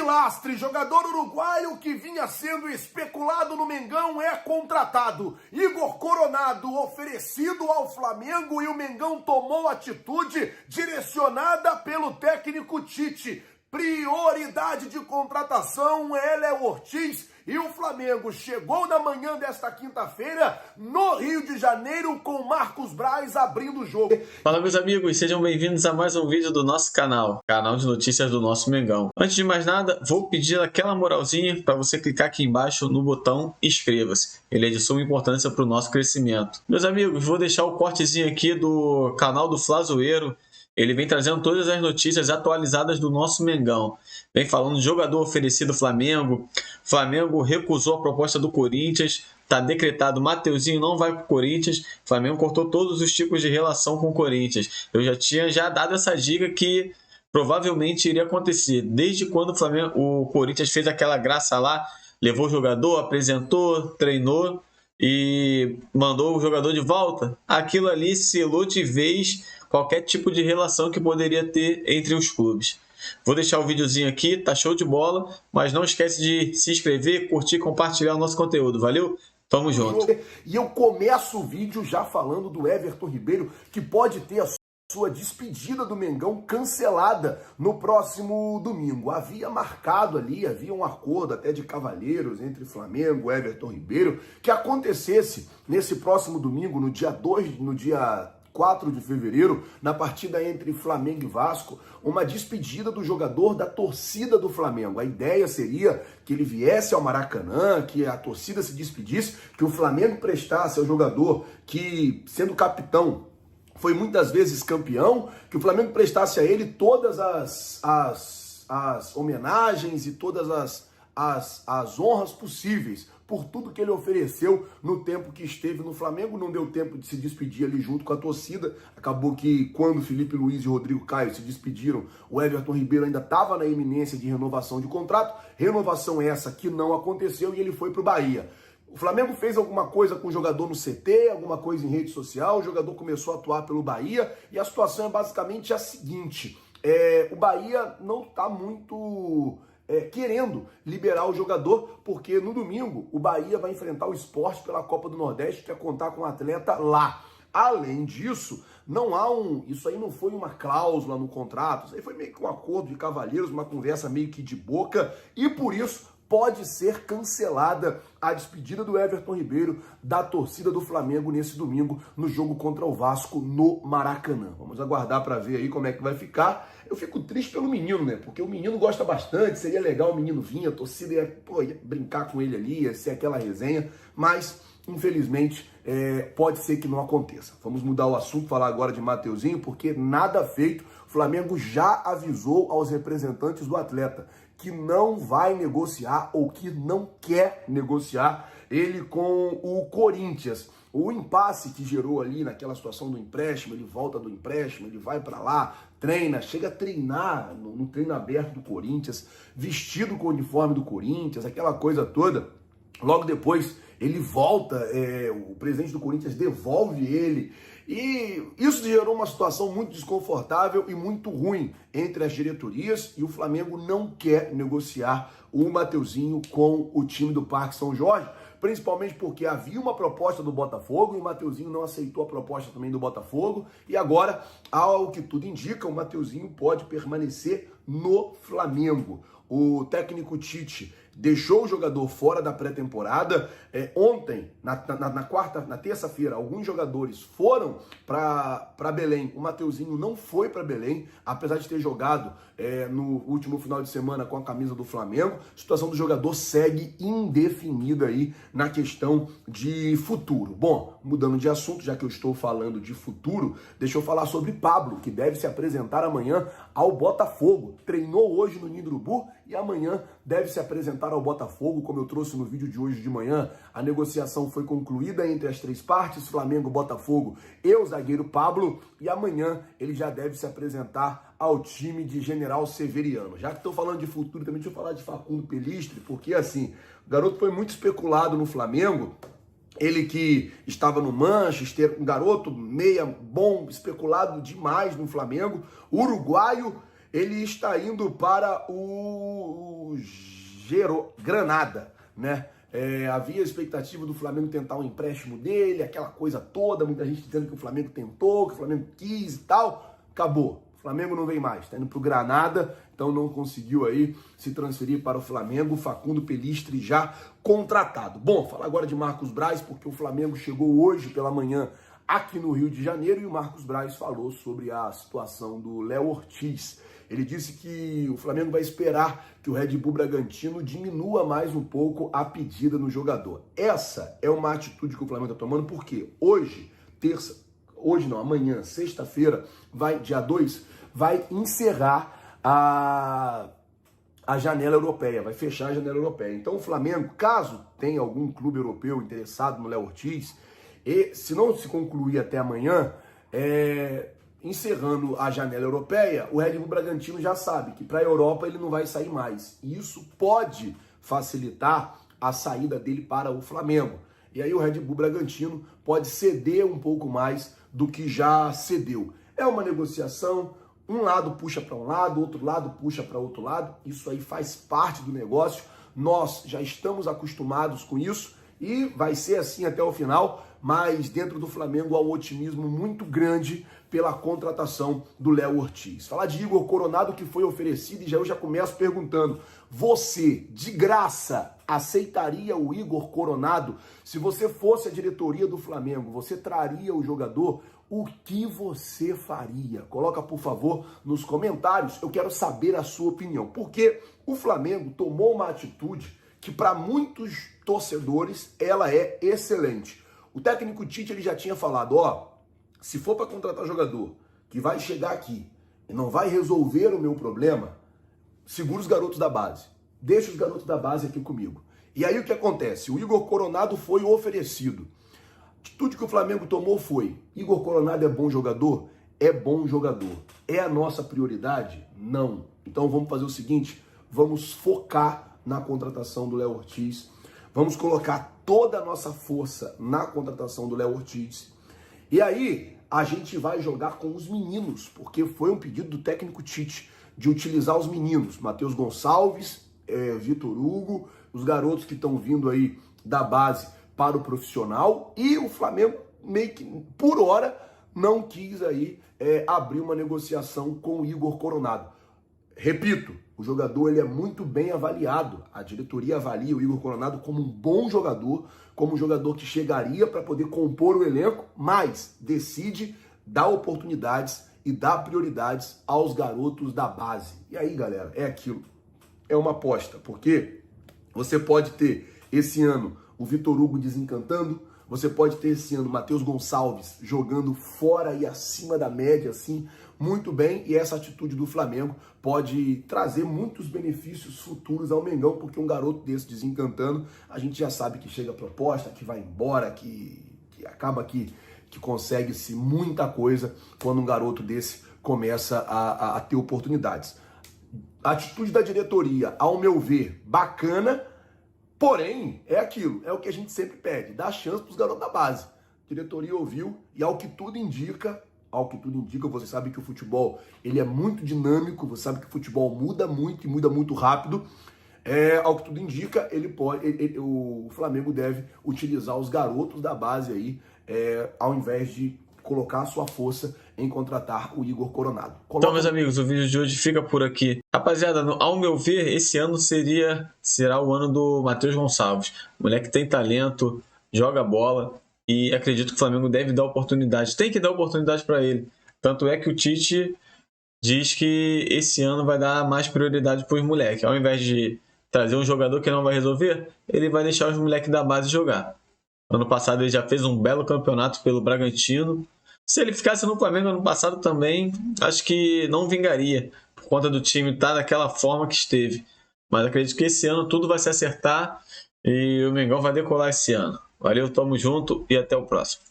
Pilastre, jogador uruguaio que vinha sendo especulado no Mengão, é contratado. Igor Coronado oferecido ao Flamengo e o Mengão tomou atitude direcionada pelo técnico Tite. Prioridade de contratação, Heller Ortiz, e o Flamengo chegou na manhã desta quinta-feira no Rio de Janeiro com Marcos Braz abrindo o jogo. Fala, meus amigos, sejam bem-vindos a mais um vídeo do nosso canal de notícias do nosso Mengão. Antes de mais nada, vou pedir aquela moralzinha para você clicar aqui embaixo no botão inscreva-se. Ele é de suma importância para o nosso crescimento. Meus amigos, vou deixar o cortezinho aqui do canal do Flazoeiro. Ele vem trazendo todas as notícias atualizadas do nosso Mengão. Vem falando de jogador oferecido ao Flamengo. Flamengo recusou a proposta do Corinthians. Está decretado, Mateuzinho não vai para o Corinthians. Flamengo cortou todos os tipos de relação com o Corinthians. Eu já tinha dado essa dica que provavelmente iria acontecer. Desde quando o Corinthians fez aquela graça lá, levou o jogador, apresentou, treinou e mandou o jogador de volta. Aquilo ali selou de vez qualquer tipo de relação que poderia ter entre os clubes. Vou deixar o videozinho aqui, tá show de bola, mas não esquece de se inscrever, curtir e compartilhar o nosso conteúdo, valeu? Tamo junto. E eu começo o vídeo já falando do Everton Ribeiro, que pode ter a sua despedida do Mengão cancelada no próximo domingo. Havia marcado ali, havia um acordo até de cavalheiros entre Flamengo e Everton Ribeiro, que acontecesse nesse próximo domingo, no dia 4 de fevereiro, na partida entre Flamengo e Vasco, uma despedida do jogador da torcida do Flamengo. A ideia seria que ele viesse ao Maracanã, que a torcida se despedisse, que o Flamengo prestasse ao jogador que, sendo capitão, foi muitas vezes campeão, que o Flamengo prestasse a ele todas as homenagens e todas as honras possíveis por tudo que ele ofereceu no tempo que esteve no Flamengo. Não deu tempo de se despedir ali junto com a torcida. Acabou que quando Felipe Luiz e Rodrigo Caio se despediram, o Everton Ribeiro ainda estava na iminência de renovação de contrato. Renovação essa que não aconteceu e ele foi para o Bahia. O Flamengo fez alguma coisa com o jogador no CT, alguma coisa em rede social, o jogador começou a atuar pelo Bahia e a situação é basicamente a seguinte: o Bahia não está muito querendo liberar o jogador, porque no domingo o Bahia vai enfrentar o Sport pela Copa do Nordeste, que é contar com um atleta lá. Além disso, isso aí não foi uma cláusula no contrato, isso aí foi meio que um acordo de cavalheiros, uma conversa meio que de boca, e por isso pode ser cancelada a despedida do Everton Ribeiro da torcida do Flamengo nesse domingo no jogo contra o Vasco no Maracanã. Vamos aguardar para ver aí como é que vai ficar. Eu fico triste pelo menino, né? Porque o menino gosta bastante, seria legal o menino vir, a torcida ia brincar com ele ali, ia ser aquela resenha, mas infelizmente pode ser que não aconteça. Vamos mudar o assunto, falar agora de Mateuzinho, porque nada feito. O Flamengo já avisou aos representantes do atleta que não vai negociar ou que não quer negociar ele com o Corinthians. O impasse que gerou ali naquela situação do empréstimo, ele volta do empréstimo, ele vai para lá, treina, chega a treinar no treino aberto do Corinthians, vestido com o uniforme do Corinthians, aquela coisa toda. Logo depois ele volta, o presidente do Corinthians devolve ele, e isso gerou uma situação muito desconfortável e muito ruim entre as diretorias, e o Flamengo não quer negociar o Mateuzinho com o time do Parque São Jorge, principalmente porque havia uma proposta do Botafogo e o Mateuzinho não aceitou a proposta também do Botafogo, e agora, ao que tudo indica, o Mateuzinho pode permanecer no Flamengo. O técnico Tite deixou o jogador fora da pré-temporada. Ontem, na terça-feira, alguns jogadores foram para Belém. O Mateuzinho não foi para Belém, apesar de ter jogado no último final de semana com a camisa do Flamengo. A situação do jogador segue indefinida aí na questão de futuro. Bom, mudando de assunto, já que eu estou falando de futuro, deixa eu falar sobre Pablo, que deve se apresentar amanhã ao Botafogo. Treinou hoje no Ninho do Urubu e amanhã deve se apresentar ao Botafogo, como eu trouxe no vídeo de hoje de manhã. A negociação foi concluída entre as três partes, Flamengo, Botafogo e o zagueiro Pablo, e amanhã ele já deve se apresentar ao time de General Severiano. Já que estou falando de futuro, também deixa eu falar de Facundo Pelistri, porque assim, o garoto foi muito especulado no Flamengo. Ele que estava no Manchester, um garoto meia bom, especulado demais no Flamengo, uruguaio. Ele está indo para o do Granada, né? Havia a expectativa do Flamengo tentar um empréstimo dele, aquela coisa toda, muita gente dizendo que o Flamengo tentou, que o Flamengo quis e tal. Acabou. O Flamengo não vem mais, tá indo pro Granada, então não conseguiu aí se transferir para o Flamengo. Facundo Pelistri já contratado. Bom, falar agora de Marcos Braz, porque o Flamengo chegou hoje pela manhã aqui no Rio de Janeiro e o Marcos Braz falou sobre a situação do Léo Ortiz. Ele disse que o Flamengo vai esperar que o Red Bull Bragantino diminua mais um pouco a pedida no jogador. Essa é uma atitude que o Flamengo está tomando, porque amanhã, sexta-feira, dia 2, vai encerrar a janela europeia, vai fechar a janela europeia. Então o Flamengo, caso tenha algum clube europeu interessado no Léo Ortiz, e se não se concluir até amanhã, encerrando a janela europeia, o Red Bull Bragantino já sabe que para a Europa ele não vai sair mais. E isso pode facilitar a saída dele para o Flamengo. E aí o Red Bull Bragantino pode ceder um pouco mais do que já cedeu. É uma negociação, um lado puxa para um lado, outro lado puxa para outro lado. Isso aí faz parte do negócio. Nós já estamos acostumados com isso e vai ser assim até o final, mas dentro do Flamengo há um otimismo muito grande pela contratação do Léo Ortiz. Falar de Igor Coronado, que foi oferecido, e eu já começo perguntando: você, de graça, aceitaria o Igor Coronado? Se você fosse a diretoria do Flamengo, você traria o jogador? O que você faria? Coloca, por favor, nos comentários. Eu quero saber a sua opinião. Porque o Flamengo tomou uma atitude que, para muitos torcedores, ela é excelente. O técnico Tite ele já tinha falado, se for para contratar jogador que vai chegar aqui e não vai resolver o meu problema, segura os garotos da base. Deixa os garotos da base aqui comigo. E aí o que acontece? O Igor Coronado foi oferecido. A atitude que o Flamengo tomou foi: Igor Coronado é bom jogador? É bom jogador. É a nossa prioridade? Não. Então vamos fazer o seguinte, vamos focar na contratação do Léo Ortiz. Vamos colocar toda a nossa força na contratação do Léo Ortiz. E aí a gente vai jogar com os meninos, porque foi um pedido do técnico Tite de utilizar os meninos. Matheus Gonçalves, Vitor Hugo, os garotos que estão vindo aí da base para o profissional. E o Flamengo meio que, por hora, não quis aí abrir uma negociação com o Igor Coronado. Repito, o jogador ele é muito bem avaliado. A diretoria avalia o Igor Coronado como um bom jogador, como um jogador que chegaria para poder compor o elenco, mas decide dar oportunidades e dar prioridades aos garotos da base. E aí, galera, é aquilo. É uma aposta, porque você pode ter esse ano o Vitor Hugo desencantando, você pode ter esse ano o Matheus Gonçalves jogando fora e acima da média, assim, muito bem, e essa atitude do Flamengo pode trazer muitos benefícios futuros ao Mengão, porque um garoto desse desencantando, a gente já sabe que chega a proposta, que vai embora, que acaba que consegue-se muita coisa quando um garoto desse começa a ter oportunidades. A atitude da diretoria, ao meu ver, bacana, porém, é aquilo, é o que a gente sempre pede, dá chance para os garotos da base. A diretoria ouviu e ao que tudo indica, você sabe que o futebol ele é muito dinâmico, você sabe que o futebol muda muito e muda muito rápido. Ao que tudo indica, o Flamengo deve utilizar os garotos da base aí, ao invés de colocar a sua força em contratar o Igor Coronado. Então, meus amigos, o vídeo de hoje fica por aqui. Rapaziada, ao meu ver, esse ano será o ano do Matheus Gonçalves. O moleque tem talento, joga bola e acredito que o Flamengo deve dar oportunidade. Tem que dar oportunidade para ele. Tanto é que o Tite diz que esse ano vai dar mais prioridade para os moleques. Ao invés de trazer um jogador que não vai resolver, ele vai deixar os moleques da base jogar. Ano passado ele já fez um belo campeonato pelo Bragantino. Se ele ficasse no Flamengo ano passado também, acho que não vingaria, por conta do time estar daquela forma que esteve. Mas acredito que esse ano tudo vai se acertar e o Mengão vai decolar esse ano. Valeu, tamo junto e até o próximo.